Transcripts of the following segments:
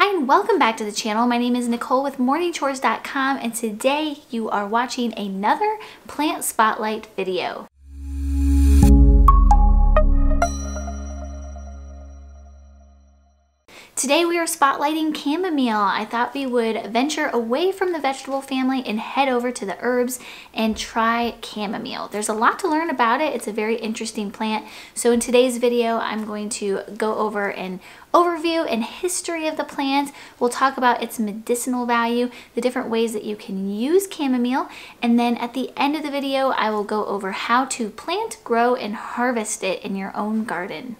Hi and welcome back to the channel. My name is Nicole with morningchores.com and today you are watching another plant spotlight video. Today we are spotlighting chamomile. I thought we would venture away from the vegetable family and head over to the herbs and try chamomile. There's a lot to learn about it. It's a very interesting plant. So in today's video, I'm going to go over an overview and history of the plant. We'll talk about its medicinal value, the different ways that you can use chamomile, and then at the end of the video, I will go over how to plant, grow, and harvest it in your own garden.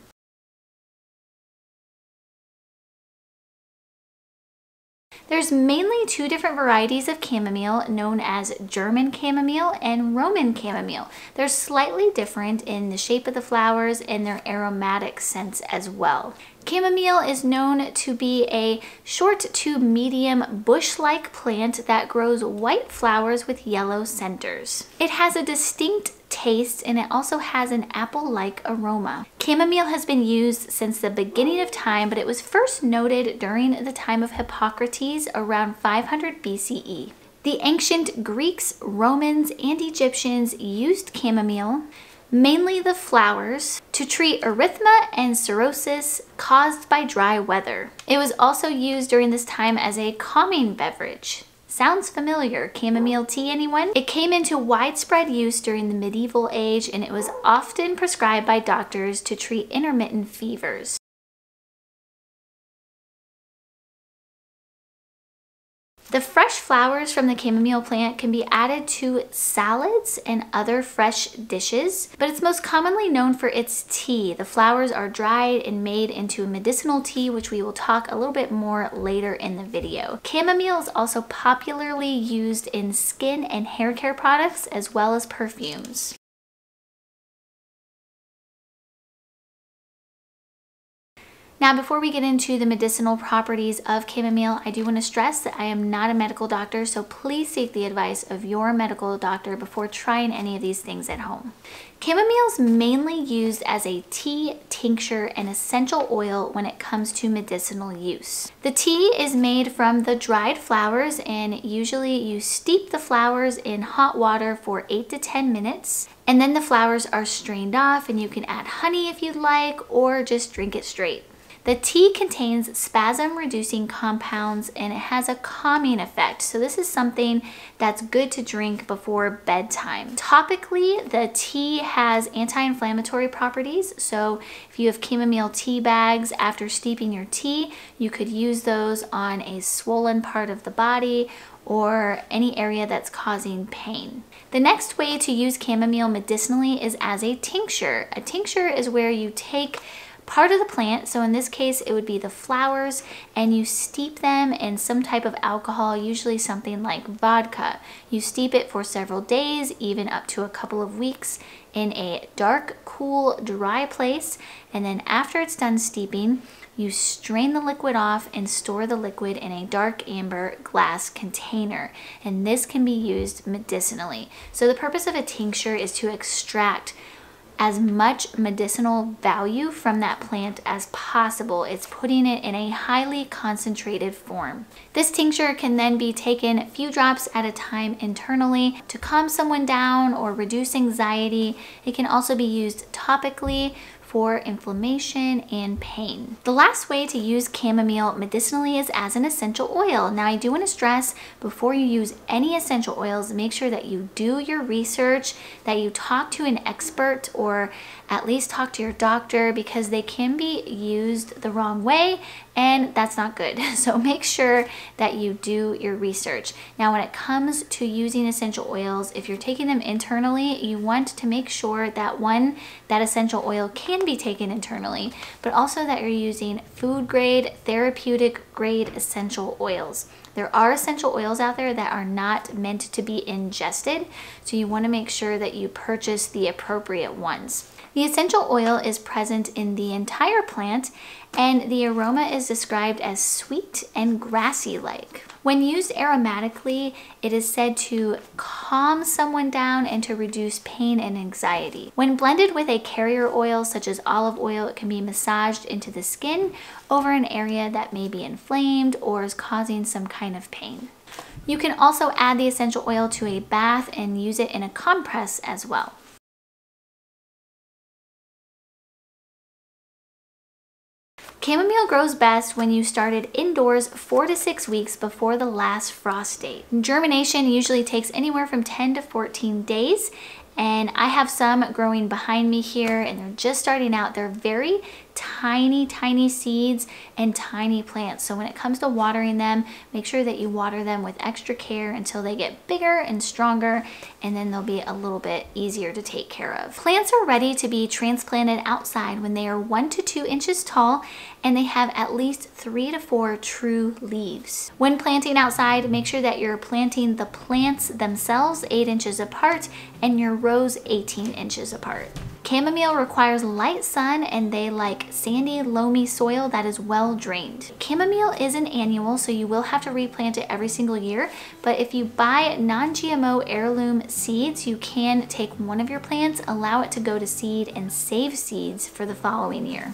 There's mainly two different varieties of chamomile known as German chamomile and Roman chamomile. They're slightly different in the shape of the flowers and their aromatic sense as well. Chamomile is known to be a short to medium bush-like plant that grows white flowers with yellow centers. It has a distinct taste and it also has an apple-like aroma. Chamomile has been used since the beginning of time, but it was first noted during the time of Hippocrates around 500 BCE. The ancient Greeks, Romans, and Egyptians used chamomile, mainly the flowers, to treat erythema and cirrhosis caused by dry weather. It was also used during this time as a calming beverage. Sounds familiar? Chamomile tea, anyone? It came into widespread use during the medieval age and it was often prescribed by doctors to treat intermittent fevers. The fresh flowers from the chamomile plant can be added to salads and other fresh dishes, but it's most commonly known for its tea. The flowers are dried and made into a medicinal tea, which we will talk a little bit more later in the video. Chamomile is also popularly used in skin and hair care products as well as perfumes. Now, before we get into the medicinal properties of chamomile, I do want to stress that I am not a medical doctor, so please seek the advice of your medical doctor before trying any of these things at home. Chamomile is mainly used as a tea, tincture, and essential oil when it comes to medicinal use. The tea is made from the dried flowers, and usually you steep the flowers in hot water for 8 to 10 minutes. And then the flowers are strained off, and you can add honey if you'd like, or just drink it straight. The tea contains spasm-reducing compounds and it has a calming effect. So this is something that's good to drink before bedtime. Topically, the tea has anti-inflammatory properties. So if you have chamomile tea bags after steeping your tea, you could use those on a swollen part of the body or any area that's causing pain. The next way to use chamomile medicinally is as a tincture. A tincture is where you take part of the plant, so in this case it would be the flowers, and you steep them in some type of alcohol, usually something like vodka. You steep it for several days, even up to a couple of weeks, in a dark, cool, dry place, and then after it's done steeping, you strain the liquid off and store the liquid in a dark amber glass container, and this can be used medicinally. So the purpose of a tincture is to extract as much medicinal value from that plant as possible. It's putting it in a highly concentrated form. This tincture can then be taken a few drops at a time internally to calm someone down or reduce anxiety. It can also be used topically for inflammation and pain. The last way to use chamomile medicinally is as an essential oil. Now, I do want to stress, before you use any essential oils, make sure that you do your research, that you talk to an expert or at least talk to your doctor, because they can be used the wrong way and that's not good. So make sure that you do your research. Now, when it comes to using essential oils, if you're taking them internally, you want to make sure that one, that essential oil can be taken internally, but also that you're using food grade, therapeutic grade essential oils. There are essential oils out there that are not meant to be ingested, so you want to make sure that you purchase the appropriate ones. The essential oil is present in the entire plant, and the aroma is described as sweet and grassy-like. When used aromatically, it is said to calm someone down and to reduce pain and anxiety. When blended with a carrier oil such as olive oil, it can be massaged into the skin over an area that may be inflamed or is causing some kind of pain. You can also add the essential oil to a bath and use it in a compress as well. Chamomile grows best when you started indoors 4 to 6 weeks before the last frost date. Germination usually takes anywhere from 10 to 14 days, and I have some growing behind me here, and they're just starting out. They're very tiny seeds and tiny plants. So when it comes to watering them, make sure that you water them with extra care until they get bigger and stronger, and then they'll be a little bit easier to take care of. Plants are ready to be transplanted outside when they are 1 to 2 inches tall and they have at least 3 to 4 true leaves. When planting outside, make sure that you're planting the plants themselves 8 inches apart and your rows 18 inches apart. Chamomile requires light sun and they like sandy, loamy soil that is well drained. Chamomile is an annual, so you will have to replant it every single year, but if you buy non-GMO heirloom seeds, you can take one of your plants, allow it to go to seed, and save seeds for the following year.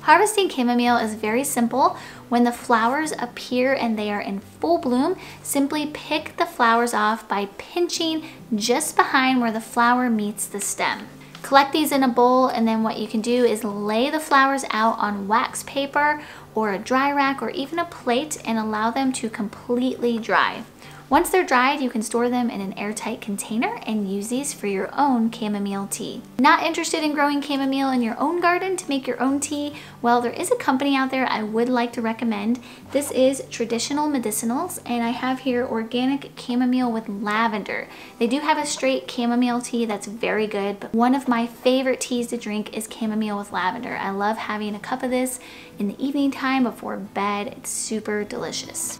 Harvesting chamomile is very simple. When the flowers appear and they are in full bloom, simply pick the flowers off by pinching just behind where the flower meets the stem. Collect these in a bowl, and then what you can do is lay the flowers out on wax paper or a dry rack or even a plate and allow them to completely dry. Once they're dried, you can store them in an airtight container and use these for your own chamomile tea. Not interested in growing chamomile in your own garden to make your own tea? Well, there is a company out there I would like to recommend. This is Traditional Medicinals, and I have here organic chamomile with lavender. They do have a straight chamomile tea that's very good, but one of my favorite teas to drink is chamomile with lavender. I love having a cup of this in the evening time before bed. It's super delicious.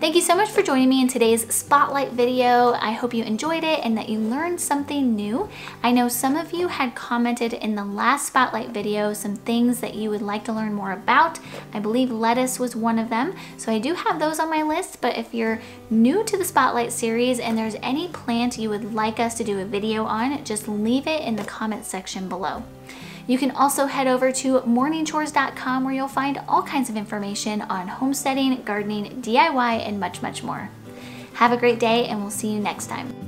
Thank you so much for joining me in today's spotlight video. I hope you enjoyed it and that you learned something new. I know some of you had commented in the last spotlight video some things that you would like to learn more about. I believe lettuce was one of them, so I do have those on my list. But if you're new to the spotlight series and there's any plant you would like us to do a video on, just leave it in the comment section below. You can also head over to morningchores.com where you'll find all kinds of information on homesteading, gardening, DIY, and much more. Have a great day, and we'll see you next time.